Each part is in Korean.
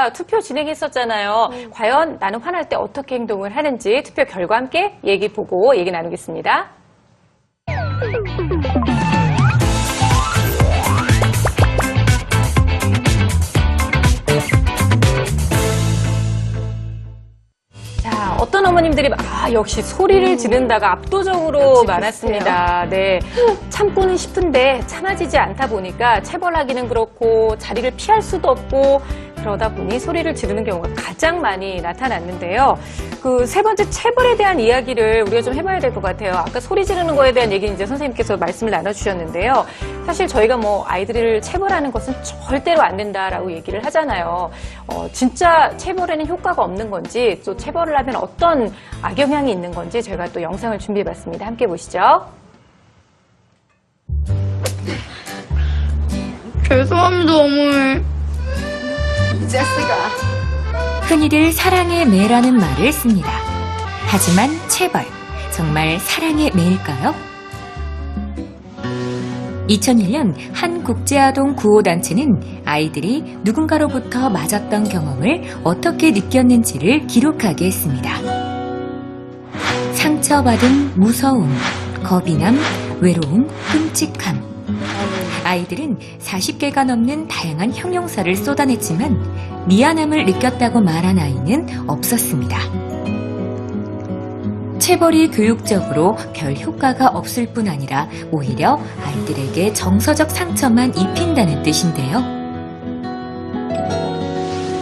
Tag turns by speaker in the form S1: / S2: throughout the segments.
S1: 저희가 투표 진행했었잖아요. 과연 나는 화날 때 어떻게 행동을 하는지 투표 결과 함께 얘기 보고 얘기 나누겠습니다. 자, 어떤 어머님들이 역시 소리를 지른다가 압도적으로 많았습니다. 네, 참고는 싶은데 참아지지 않다 보니까 체벌하기는 그렇고 자리를 피할 수도 없고 그러다 보니 소리를 지르는 경우가 가장 많이 나타났는데요. 그 세 번째 체벌에 대한 이야기를 우리가 좀 해봐야 될 것 같아요. 아까 소리 지르는 거에 대한 얘기는 이제 선생님께서 말씀을 나눠주셨는데요. 사실 저희가 뭐 아이들을 체벌하는 것은 절대로 안 된다라고 얘기를 하잖아요. 진짜 체벌에는 효과가 없는 건지 또 체벌을 하면 어떤 악영향이 있는 건지 저희가 또 영상을 준비해봤습니다. 함께 보시죠.
S2: 죄송합니다, 어머니.
S3: 제스가
S4: 흔히들 사랑의 매라는 말을 씁니다. 하지만 체벌, 정말 사랑의 매일까요? 2001년 한 국제아동 구호단체는 아이들이 누군가로부터 맞았던 경험을 어떻게 느꼈는지를 기록하게 했습니다. 상처받은 무서움, 겁이남, 외로움, 끔찍함. 아이들은 40개가 넘는 다양한 형용사를 쏟아냈지만 미안함을 느꼈다고 말한 아이는 없었습니다. 체벌이 교육적으로 별 효과가 없을 뿐 아니라 오히려 아이들에게 정서적 상처만 입힌다는 뜻인데요.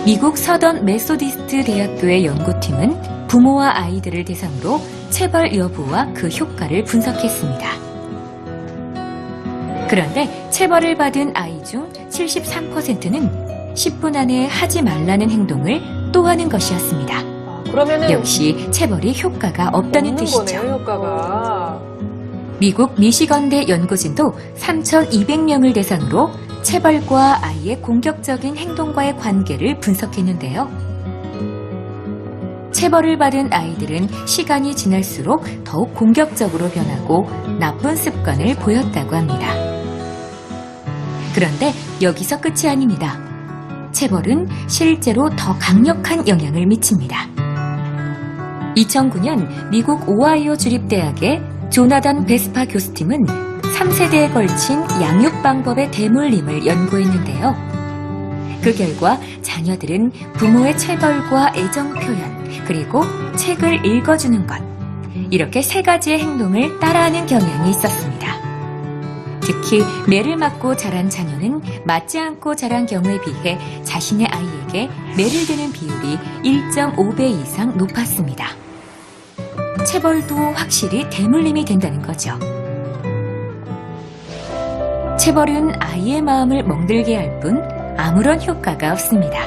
S4: 미국 서던 메소디스트 대학교의 연구팀은 부모와 아이들을 대상으로 체벌 여부와 그 효과를 분석했습니다. 그런데 체벌을 받은 아이 중 73%는 10분 안에 하지 말라는 행동을 또 하는 것이었습니다.
S1: 그러면은
S4: 역시 체벌이 효과가 없다는 뜻이죠.
S1: 거네요, 효과가.
S4: 미국 미시건대 연구진도 3,200명을 대상으로 체벌과 아이의 공격적인 행동과의 관계를 분석했는데요. 체벌을 받은 아이들은 시간이 지날수록 더욱 공격적으로 변하고 나쁜 습관을 보였다고 합니다. 그런데 여기서 끝이 아닙니다. 체벌은 실제로 더 강력한 영향을 미칩니다. 2009년 미국 오하이오 주립대학의 조나단 베스파 교수팀은 3세대에 걸친 양육 방법의 대물림을 연구했는데요. 그 결과 자녀들은 부모의 체벌과 애정 표현, 그리고 책을 읽어주는 것, 이렇게 세 가지의 행동을 따라하는 경향이 있었습니다. 특히 매를 맞고 자란 자녀는 맞지 않고 자란 경우에 비해 자신의 아이에게 매를 드는 비율이 1.5배 이상 높았습니다. 체벌도 확실히 대물림이 된다는 거죠. 체벌은 아이의 마음을 멍들게 할 뿐 아무런 효과가 없습니다.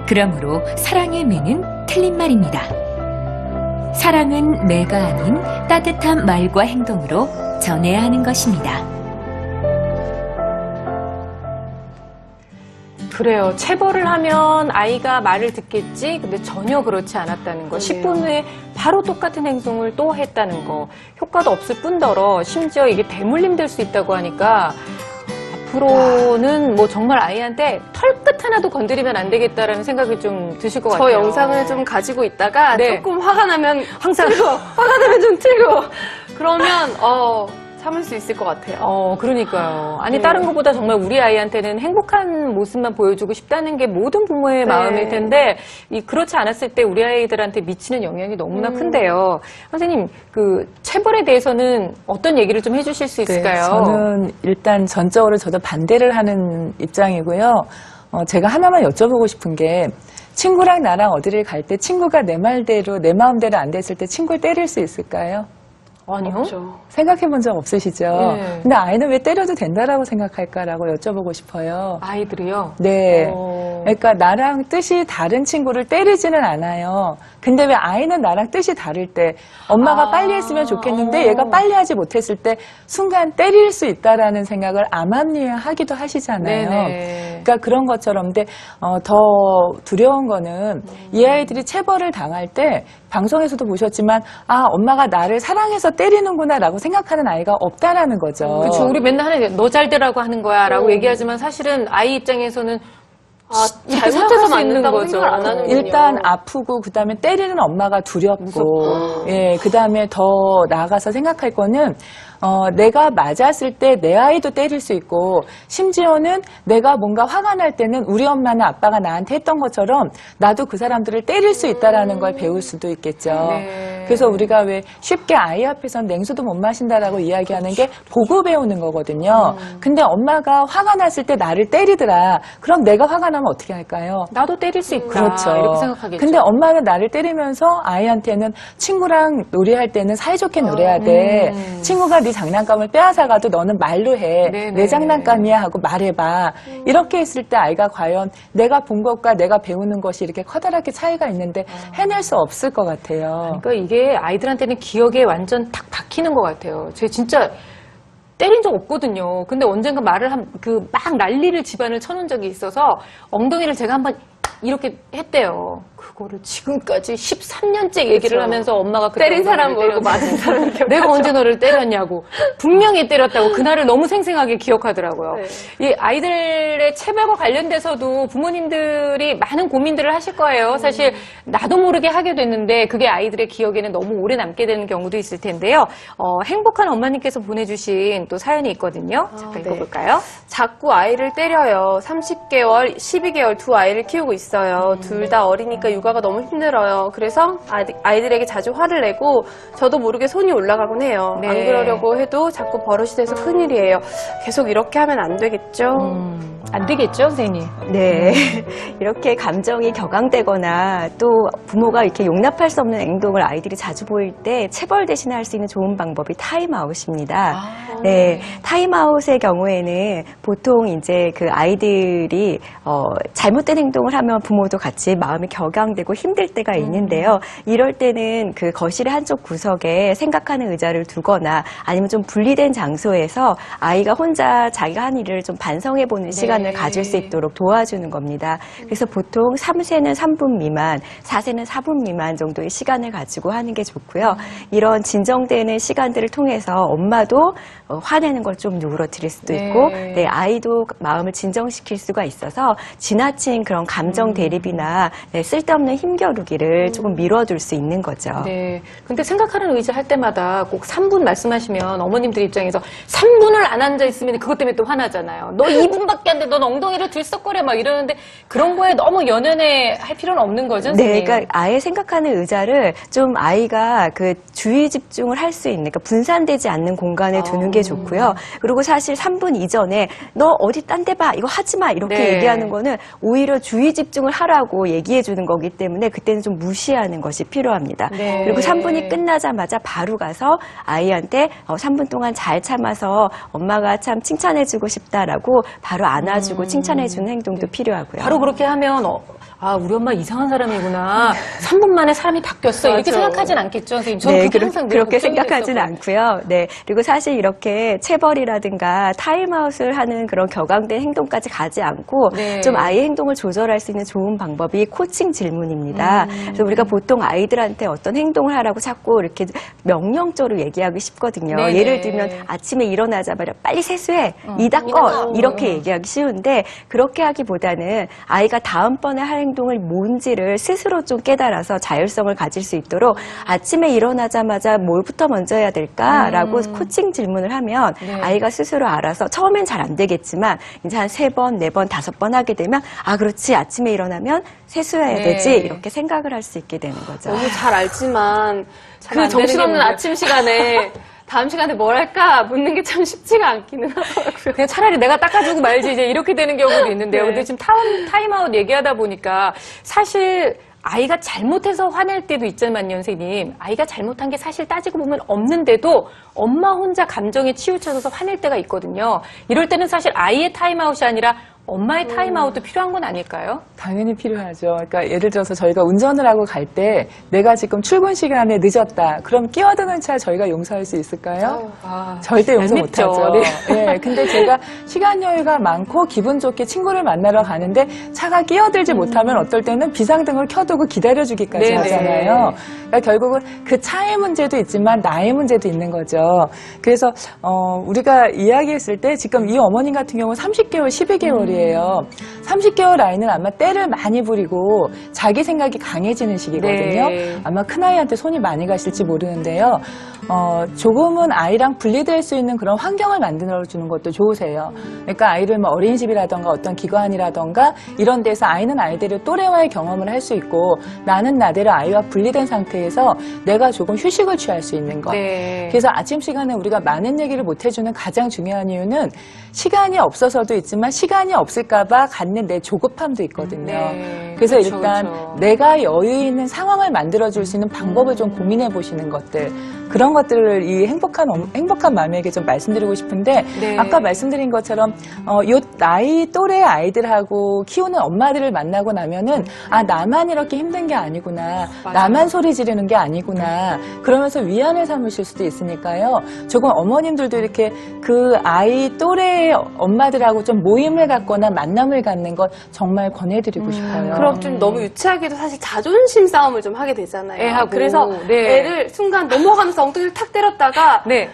S4: 그러므로 사랑의 매는 틀린 말입니다. 사랑은 매가 아닌 따뜻한 말과 행동으로 전해야 하는 것입니다.
S1: 그래요. 체벌을 하면 아이가 말을 듣겠지. 근데 전혀 그렇지 않았다는 거. 10분 후에 바로 똑같은 행동을 또 했다는 거. 효과도 없을 뿐더러 심지어 이게 대물림 될 수 있다고 하니까 앞으로는 뭐 정말 아이한테 털끝 하나도 건드리면 안 되겠다라는 생각이 좀 드실 것 같아요.
S3: 저 영상을 좀 가지고 있다가
S1: 네.
S3: 조금 화가 나면
S1: 항상
S3: 화가 나면 좀 틀고 그러면 참을 수 있을 것 같아요.
S1: 그러니까요. 아니,
S3: 네.
S1: 다른 것보다 정말 우리 아이한테는 행복한 모습만 보여주고 싶다는 게 모든 부모의 마음일 텐데, 그렇지 않았을 때 우리 아이들한테 미치는 영향이 너무나 큰데요. 선생님, 그, 체벌에 대해서는 어떤 얘기를 좀 해주실 수 있을까요?
S5: 네, 저는 일단 전적으로 저도 반대를 하는 입장이고요. 제가 하나만 여쭤보고 싶은 게, 친구랑 나랑 어디를 갈 때 친구가 내 말대로, 내 마음대로 안 됐을 때 친구를 때릴 수 있을까요?
S1: 아니요.
S3: 없죠.
S5: 생각해 본 적 없으시죠?
S1: 네.
S5: 근데 아이는 왜 때려도 된다라고 생각할까라고 여쭤보고 싶어요.
S1: 아이들이요?
S5: 네. 그러니까 나랑 뜻이 다른 친구를 때리지는 않아요. 근데 왜 아이는 나랑 뜻이 다를 때 엄마가 빨리 했으면 좋겠는데 얘가 빨리 하지 못했을 때 순간 때릴 수 있다라는 생각을 암암리하기도 하시잖아요.
S1: 네네.
S5: 그러니까 그런 것처럼 근데 더 두려운 거는 이 아이들이 체벌을 당할 때 방송에서도 보셨지만 엄마가 나를 사랑해서 때리는구나라고 생각하는 아이가 없다라는 거죠.
S1: 그렇죠. 우리 맨날 하는 게 너 잘 되라고 하는 거야 라고 얘기하지만 사실은 아이 입장에서는 이렇게
S3: 잘못해서
S1: 생각할 수 있는
S3: 맞는다고
S1: 거죠.
S3: 생각을 안 하는군요.
S5: 일단 아프고 그다음에 때리는 엄마가 두렵고 예, 그다음에 더 나아가서 생각할 거는 내가 맞았을 때 내 아이도 때릴 수 있고 심지어는 내가 뭔가 화가 날 때는 우리 엄마나 아빠가 나한테 했던 것처럼 나도 그 사람들을 때릴 수 있다라는 걸 배울 수도 있겠죠.
S1: 네.
S5: 그래서 우리가 왜 쉽게 아이 앞에선 냉수도 못 마신다라고 이야기하는 게 보고 배우는 거거든요. 근데 엄마가 화가 났을 때 나를 때리더라. 그럼 내가 화가 나면 어떻게 할까요?
S1: 나도 때릴 수 있다.
S5: 그렇죠.
S1: 이렇게 생각하겠죠.
S5: 근데 엄마는 나를 때리면서 아이한테는 친구랑 놀이할 때는 사이좋게 놀아야 돼. 친구가 네 장난감을 빼앗아가도 너는 말로 해.
S1: 네네.
S5: 내 장난감이야 하고 말해봐. 이렇게 했을 때 아이가 과연 내가 본 것과 내가 배우는 것이 이렇게 커다랗게 차이가 있는데 해낼 수 없을 것 같아요.
S1: 그러니까 이게 아이들한테는 기억에 완전 탁 박히는 것 같아요. 제가 진짜 때린 적 없거든요. 근데 언젠가 말을 막 난리를 집안을 쳐놓은 적이 있어서 엉덩이를 제가 한번 이렇게 했대요. 그거를 지금까지 13년째 얘기를
S3: 그렇죠.
S1: 하면서 엄마가 그때
S3: 때린 사람
S1: 엉덩이를
S3: 모르고 맞은 사람 기억하죠.
S1: 내가 언제 너를 때렸냐고. 분명히 때렸다고 그날을 너무 생생하게 기억하더라고요.
S3: 네.
S1: 이 아이들의 체벌과 관련돼서도 부모님들이 많은 고민들을 하실 거예요. 사실 나도 모르게 하게 됐는데 그게 아이들의 기억에는 너무 오래 남게 되는 경우도 있을 텐데요. 행복한 엄마님께서 보내주신 또 사연이 있거든요. 잠깐
S3: 네.
S1: 읽어볼까요?
S3: 자꾸 아이를 때려요. 30개월, 12개월 두 아이를 키우고 있어요. 둘 다 어리니까 육아가 너무 힘들어요. 그래서 아이들에게 자주 화를 내고 저도 모르게 손이 올라가곤 해요.
S1: 네.
S3: 안 그러려고 해도 자꾸 버릇이 돼서 큰일이에요. 계속 이렇게 하면 안 되겠죠?
S1: 안 되겠죠, 선생님?
S6: 네. 이렇게 감정이 격앙되거나 또 부모가 이렇게 용납할 수 없는 행동을 아이들이 자주 보일 때 체벌 대신에 할 수 있는 좋은 방법이 타임아웃입니다. 네. 타임아웃의 경우에는 보통 이제 그 아이들이 잘못된 행동을 하면 부모도 같이 마음이 격앙되고 힘들 때가 있는데요. 이럴 때는 그 거실의 한쪽 구석에 생각하는 의자를 두거나 아니면 좀 분리된 장소에서 아이가 혼자 자기가 한 일을 좀 반성해보는 시간을 가질 수 있도록 도와주는 겁니다. 그래서 보통 3세는 3분 미만, 4세는 4분 미만 정도의 시간을 가지고 하는 게 좋고요. 이런 진정되는 시간들을 통해서 엄마도 화내는 걸 좀 누그러뜨릴 수도 있고 네, 아이도 마음을 진정시킬 수가 있어서 지나친 그런 감정 대립이나 네, 쓸데없는 힘겨루기를 조금 미뤄둘 수 있는 거죠.
S1: 네. 근데 생각하는 의자 할 때마다 꼭 3분 말씀하시면 어머님들 입장에서 3분을 안 앉아 있으면 그것 때문에 또 화나잖아요. 너 2분밖에 안 돼. 넌 엉덩이를 들썩거려 막 이러는데 그런 거에 너무 연연해 할 필요는 없는 거죠, 선생님?
S6: 네, 그러니까 아예 생각하는 의자를 좀 아이가 그 주의 집중을 할 수 있는, 그러니까 분산되지 않는 공간에 두는 게 좋고요. 그리고 사실 3분 이전에 너 어디 딴 데 봐, 이거 하지 마 이렇게
S1: 네.
S6: 얘기하는 거는 오히려 주의 집중을 하라고 얘기해 주는 거기 때문에 그때는 좀 무시하는 것이 필요합니다.
S1: 네.
S6: 그리고 3분이 끝나자마자 바로 가서 아이한테 3분 동안 잘 참아서 엄마가 참 칭찬해주고 싶다라고 바로 안아주고 칭찬해주는 행동도 필요하고요.
S1: 바로 그렇게 하면 우리 엄마 이상한 사람이구나. 3분 만에 사람이 바뀌었어. 이렇게
S3: 맞아.
S1: 생각하진 않겠죠, 선생님? 저는
S6: 네,
S1: 그게 항상 늘
S6: 그렇게
S1: 걱정이
S6: 생각하지는
S1: 됐었거든요.
S6: 않고요. 네, 그리고 사실 이렇게 체벌이라든가 타임아웃을 하는 그런 격앙된 행동까지 가지 않고
S1: 네.
S6: 좀 아이의 행동을 조절할 수 있는 좋은 방법이 코칭 질문입니다. 그래서 우리가 보통 아이들한테 어떤 행동을 하라고 자꾸 이렇게 명령조로 얘기하기 쉽거든요.
S1: 네네.
S6: 예를 들면 아침에 일어나자마자 빨리 세수해, 이 닦어 이렇게 얘기하기 쉬운데 그렇게 하기보다는 아이가 다음번에 할 행동을 뭔지를 스스로 좀 깨달아서 자율성을 가질 수 있도록 아침에 일어나자마자 뭘부터 먼저 해야 될까라고 코칭 질문을 하면
S1: 네.
S6: 아이가 스스로 알아서 처음엔 잘 안 되겠지만 이제 한 3번, 4번, 5번 하게 되면 그렇지 아침에 일어나면 세수해야
S1: 네.
S6: 되지 이렇게 생각을 할 수 있게 되는 거죠.
S3: 너무 잘 알지만
S1: 잘안
S3: 그 정신없는
S1: 되는 게
S3: 아침 시간에 다음 시간에 뭘 할까 묻는 게 참 쉽지가 않기는 하더라고요.
S1: 그냥 차라리 내가 닦아주고 말지 이제 이렇게 되는 경우도 있는데요.
S3: 네.
S1: 근데 지금 타임아웃 얘기하다 보니까 사실 아이가 잘못해서 화낼 때도 있지만요, 선생님. 아이가 잘못한 게 사실 따지고 보면 없는데도 엄마 혼자 감정에 치우쳐서 화낼 때가 있거든요. 이럴 때는 사실 아이의 타임아웃이 아니라 엄마의 타임아웃도 필요한 건 아닐까요?
S5: 당연히 필요하죠. 그러니까 예를 들어서 저희가 운전을 하고 갈 때 내가 지금 출근 시간에 늦었다. 그럼 끼어드는 차 저희가 용서할 수 있을까요? 절대 용서
S1: 얄밉죠.
S5: 못하죠. 네. 근데 제가 시간 여유가 많고 기분 좋게 친구를 만나러 가는데 차가 끼어들지 못하면 어떨 때는 비상등을 켜두고 기다려주기까지
S1: 네네.
S5: 하잖아요. 그러니까 결국은 그 차의 문제도 있지만 나의 문제도 있는 거죠. 그래서 우리가 이야기했을 때 지금 이 어머님 같은 경우는 30개월, 12개월이에요. 시기예요. 30개월 아이는 아마 때를 많이 부리고 자기 생각이 강해지는 시기거든요.
S1: 네.
S5: 아마 큰아이한테 손이 많이 가실지 모르는데요. 조금은 아이랑 분리될 수 있는 그런 환경을 만들어주는 것도 좋으세요. 그러니까 아이를 뭐 어린이집이라던가 어떤 기관이라던가 이런 데서 아이는 아이대로 또래와의 경험을 할 수 있고 나는 나대로 아이와 분리된 상태에서 내가 조금 휴식을 취할 수 있는 것.
S1: 네.
S5: 그래서 아침 시간에 우리가 많은 얘기를 못 해주는 가장 중요한 이유는 시간이 없어서도 있지만 시간이 없을까봐 갖는 내 조급함도 있거든요.
S1: 네.
S5: 그래서
S1: 그렇죠,
S5: 일단
S1: 그렇죠.
S5: 내가 여유 있는 상황을 만들어줄 수 있는 방법을 좀 고민해 보시는 것들. 그런 것들을 이 행복한 마음에게 좀 말씀드리고 싶은데
S1: 네.
S5: 아까 말씀드린 것처럼 요 나이 또래 아이들하고 키우는 엄마들을 만나고 나면은 아 나만 이렇게 힘든 게 아니구나.
S1: 맞아요.
S5: 나만 소리 지르는 게 아니구나. 그러면서 위안을 삼으실 수도 있으니까요. 조금 어머님들도 이렇게 그 아이 또래 엄마들하고 좀 모임을 갖거나 만남을 갖는 건 정말 권해드리고 싶어요.
S3: 그럼 좀 너무 유치하게도 사실 자존심 싸움을 좀 하게 되잖아요.
S1: 애하고.
S3: 그래서
S1: 네.
S3: 애를 순간 넘어가면서 엉덩이를 탁 때렸다가
S1: 네.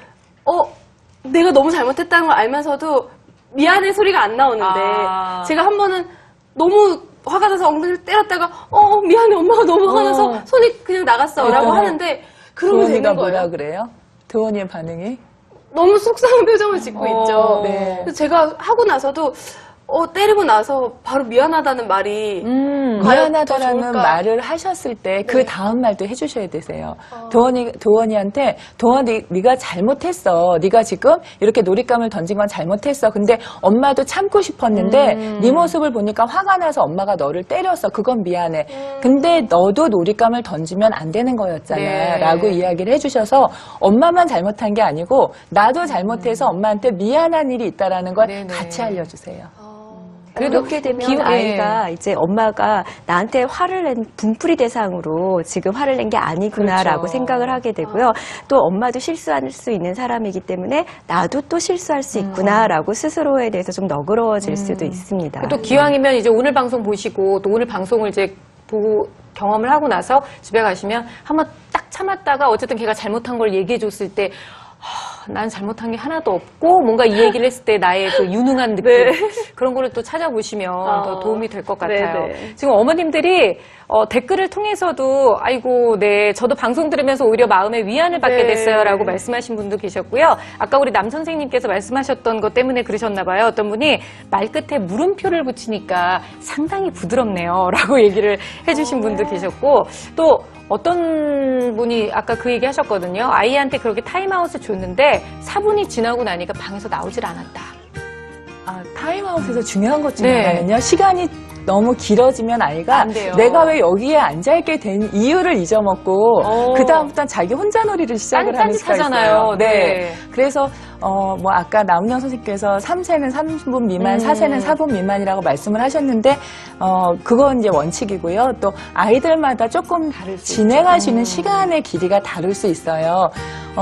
S3: 내가 너무 잘못했다는 걸 알면서도 미안해 소리가 안 나오는데
S1: 아.
S3: 제가 한 번은 너무 화가 나서 엉덩이를 때렸다가 미안해 엄마가 너무 화가 나서 손이 그냥 나갔어 라고 하는데 그러면
S5: 도원이가
S3: 되는
S5: 뭐라
S3: 거예요.
S5: 그래요? 도원이의 반응이?
S3: 너무 속상한 표정을 짓고 있죠.
S5: 네.
S3: 그래서 제가 하고 나서도 때리고 나서 바로 미안하다는 말이 과연 더
S5: 미안하다라는
S3: 좋을까?
S5: 말을 하셨을 때 그 다음 말도 해주셔야 되세요. 도원이한테 도원이 네가 잘못했어. 네가 지금 이렇게 놀잇감을 던진 건 잘못했어. 근데 엄마도 참고 싶었는데 네 모습을 보니까 화가 나서 엄마가 너를 때렸어. 그건 미안해. 근데 너도 놀잇감을 던지면 안 되는 거였잖아.
S1: 네.
S5: 라고 이야기를 해주셔서 엄마만 잘못한 게 아니고 나도 잘못해서 엄마한테 미안한 일이 있다라는 걸
S1: 네네.
S5: 같이 알려주세요.
S6: 그렇게 되면 아이가 이제 엄마가 나한테 화를 낸 분풀이 대상으로 지금 화를 낸 게 아니구나라고
S1: 그렇죠.
S6: 생각을 하게 되고요. 또 엄마도 실수할 수 있는 사람이기 때문에 나도 또 실수할 수 있구나라고 스스로에 대해서 좀 너그러워질 수도 있습니다.
S1: 또 기왕이면 이제 오늘 방송 보시고 또 오늘 방송을 이제 보고 경험을 하고 나서 집에 가시면 한번 딱 참았다가 어쨌든 걔가 잘못한 걸 얘기해 줬을 때 난 잘못한 게 하나도 없고 뭔가 이 얘기를 했을 때 나의 그 유능한 느낌 그런 거를 또 찾아보시면 더 도움이 될 것 같아요.
S3: 네네.
S1: 지금 어머님들이 댓글을 통해서도 아이고 네 저도 방송 들으면서 오히려 마음의 위안을 받게
S3: 네.
S1: 됐어요라고 말씀하신 분도 계셨고요. 아까 우리 남 선생님께서 말씀하셨던 것 때문에 그러셨나 봐요. 어떤 분이 말끝에 물음표를 붙이니까 상당히 부드럽네요라고 얘기를 해주신 분도 계셨고 또 어떤 분이 아까 그 얘기 하셨거든요. 아이한테 그렇게 타임아웃을 줬는데 4분이 지나고 나니까 방에서 나오질 않았다.
S5: 타임아웃에서 중요한 것 중에
S1: 네.
S5: 하나는요. 시간이 너무 길어지면 아이가
S1: 안 돼요.
S5: 내가 왜 여기에 앉아있게 된 이유를 잊어먹고 그 다음부터는 자기 혼자 놀이를 시작을 하는 수가
S1: 딴짓하잖아요.
S5: 있어요.
S1: 네.
S5: 그래서 뭐 아까 나훈영 선생님께서 3세는 3분 미만, 4세는 4분 미만이라고 말씀을 하셨는데 그건 이제 원칙이고요. 또 아이들마다 조금 진행할 수 있는 시간의 길이가 다를 수 있어요.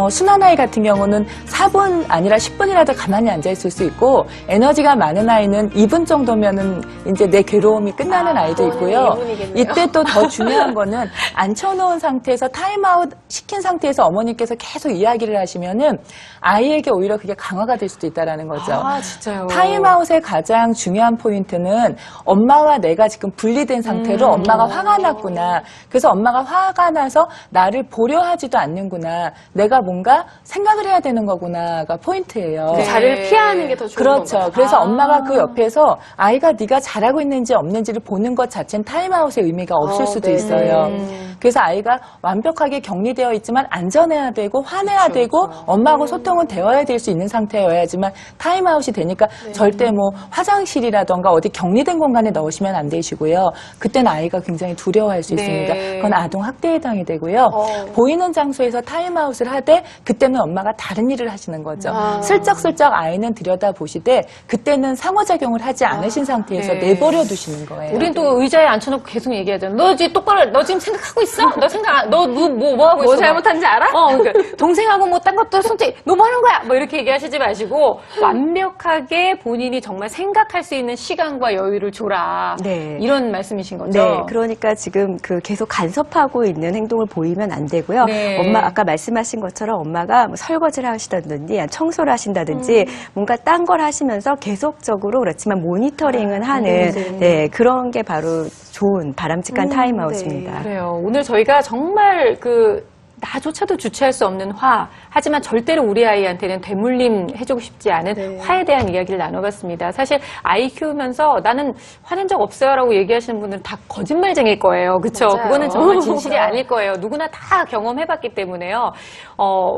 S5: 순한 아이 같은 경우는 4분 아니라 10분이라도 가만히 앉아 있을 수 있고 에너지가 많은 아이는 2분 정도면은 이제 내 괴로움이 끝나는 아이도 있고요.
S3: 2분이겠네요.
S5: 이때 또 더 중요한 거는 앉혀놓은 상태에서 타임아웃 시킨 상태에서 어머니께서 계속 이야기를 하시면은 아이에게 오히려 그게 강화가 될 수도 있다라는 거죠.
S1: 아 진짜요.
S5: 타임아웃의 가장 중요한 포인트는 엄마와 내가 지금 분리된 상태로 엄마가 화가 났구나. 그래서 엄마가 화가 나서 나를 보려 하지도 않는구나. 내가 뭔가 생각을 해야 되는 거구나가 포인트예요.
S3: 그 자리를 피하는 게 더 좋은
S5: 그렇죠.
S3: 건가요?
S5: 그래서 엄마가 그 옆에서 아이가 네가 잘하고 있는지 없는지를 보는 것 자체는 타임아웃의 의미가 없을 수도
S3: 네네.
S5: 있어요. 그래서 아이가 완벽하게 격리되어 있지만 안전해야 되고 화내야 되고 엄마하고 소통은 되어야 될 수 있는 상태여야지만 타임아웃이 되니까 절대 뭐 화장실이라던가 어디 격리된 공간에 넣으시면 안 되시고요. 그때는 아이가 굉장히 두려워할 수 있습니다. 그건 아동 학대에 해당이 되고요. 보이는 장소에서 타임아웃을 하되 그때는 엄마가 다른 일을 하시는 거죠. 슬쩍슬쩍 아이는 들여다보시되 그때는 상호작용을 하지 않으신 상태에서
S1: 네.
S5: 내버려 두시는 거예요.
S1: 우린 또 의자에 앉혀놓고 계속 얘기하잖아. 너 지금 똑바로 너 지금 생각하고 있어? 너 생각, 너 뭐 하고 있어?
S3: 뭐 잘못한지 알아?
S1: 그러니까 동생하고 뭐 딴 것도 솔직히 너 뭐 하는 거야? 뭐 이렇게 얘기하시지 마시고 완벽하게 본인이 정말 생각할 수 있는 시간과 여유를 줘라.
S6: 네.
S1: 이런 말씀이신 거죠?
S6: 네, 그러니까 지금 계속 간섭하고 있는 행동을 보이면 안 되고요.
S1: 네.
S6: 엄마 아까 말씀하신 것처럼 엄마가 뭐 설거지를 하시다든지 청소를 하신다든지 뭔가 딴 걸 하시면서 계속적으로 그렇지만 모니터링은 하는 네, 그런 게 바로 좋은 바람직한 타임아웃입니다.
S1: 그래요. 오늘 저희가 정말 나조차도 주체할 수 없는 화, 하지만 절대로 우리 아이한테는 되물림 해주고 싶지 않은 화에 대한 이야기를 나눠봤습니다. 사실 아이 키우면서 나는 화낸 적 없어요라고 얘기하시는 분들은 다 거짓말쟁일 거예요. 그렇죠?
S3: 맞아요.
S1: 그거는 정말 진실이 아닐 거예요. 누구나 다 경험해봤기 때문에요.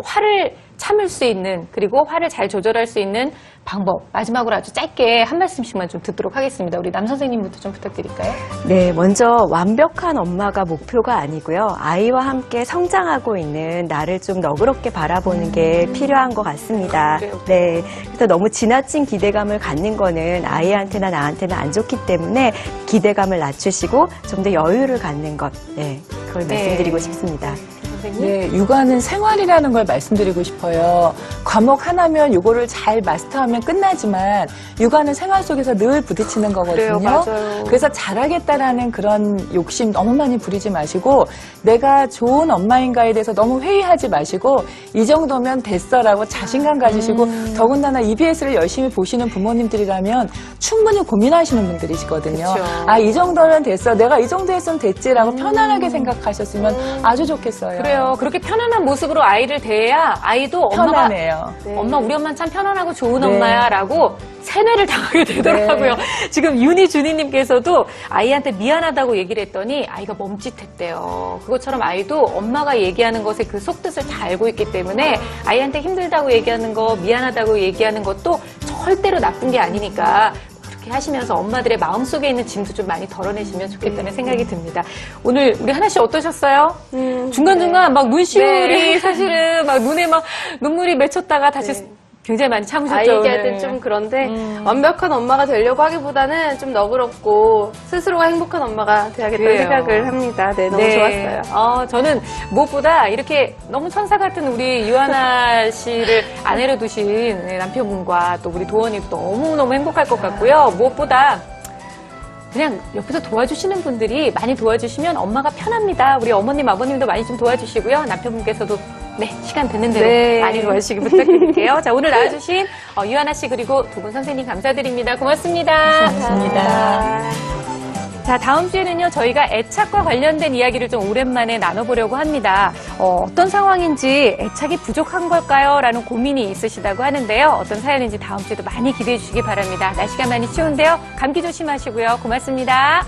S1: 화를 참을 수 있는, 그리고 화를 잘 조절할 수 있는 방법, 마지막으로 아주 짧게 한 말씀씩만 좀 듣도록 하겠습니다. 우리 남 선생님부터 좀 부탁드릴까요?
S6: 네, 먼저 완벽한 엄마가 목표가 아니고요. 아이와 함께 성장하고 있는 나를 좀 너그럽게 바라보는 게 필요한 것 같습니다.
S1: 그래요.
S6: 네, 그래서 너무 지나친 기대감을 갖는 거는 아이한테나 나한테는 안 좋기 때문에 기대감을 낮추시고 좀 더 여유를 갖는 것, 네, 그걸 말씀드리고 싶습니다.
S5: 네, 육아는 생활이라는 걸 말씀드리고 싶어요. 과목 하나면 요거를 잘 마스터하면 끝나지만 육아는 생활 속에서 늘 부딪히는 거거든요.
S3: 그래요, 맞아요.
S5: 그래서 잘하겠다라는 그런 욕심 너무 많이 부리지 마시고 내가 좋은 엄마인가에 대해서 너무 회의하지 마시고 이 정도면 됐어라고 자신감 가지시고 더군다나 EBS를 열심히 보시는 부모님들이라면 충분히 고민하시는 분들이시거든요.
S1: 그쵸.
S5: 아, 이 정도면 됐어. 내가 이 정도 했으면 됐지라고 편안하게 생각하셨으면 아주 좋겠어요.
S1: 그래요. 그렇게 편안한 모습으로 아이를 대해야 아이도 엄마가
S5: 편안해요.
S1: 엄마 우리 엄마는 참 편안하고 좋은
S5: 네.
S1: 엄마야라고 세뇌를 당하게 되더라고요. 지금 윤희준이님께서도 아이한테 미안하다고 얘기를 했더니 아이가 멈칫했대요. 그것처럼 아이도 엄마가 얘기하는 것에 그 속뜻을 다 알고 있기 때문에 아이한테 힘들다고 얘기하는 거, 미안하다고 얘기하는 것도 절대로 나쁜 게 아니니까 그렇게 하시면서 엄마들의 마음속에 있는 짐도 좀 많이 덜어내시면 좋겠다는 생각이 듭니다. 오늘 우리 하나 씨 어떠셨어요? 중간중간 막 눈시울이 사실은 막 눈에 막 눈물이 맺혔다가 다시 굉장히 많이 참으셨죠.
S3: 아이 얘기할
S1: 오늘.
S3: 땐 좀 그런데 완벽한 엄마가 되려고 하기보다는 좀 너그럽고 스스로가 행복한 엄마가 돼야겠다는
S1: 그래요.
S3: 생각을 합니다. 네, 너무 좋았어요.
S1: 저는 무엇보다 이렇게 너무 천사 같은 우리 유하나 씨를 아내로 두신 남편분과 또 우리 도원이 너무너무 행복할 것 같고요. 무엇보다 그냥 옆에서 도와주시는 분들이 많이 도와주시면 엄마가 편합니다. 우리 어머님, 아버님도 많이 좀 도와주시고요. 남편분께서도 시간 되는 대로 많이 도와주시기 부탁드릴게요. 자, 오늘 나와주신 유하나 씨 그리고 두 분 선생님 감사드립니다. 고맙습니다.
S6: 고맙습니다.
S1: 자, 다음 주에는요, 저희가 애착과 관련된 이야기를 좀 오랜만에 나눠보려고 합니다. 어떤 상황인지 애착이 부족한 걸까요? 라는 고민이 있으시다고 하는데요. 어떤 사연인지 다음 주에도 많이 기대해 주시기 바랍니다. 날씨가 많이 추운데요. 감기 조심하시고요. 고맙습니다.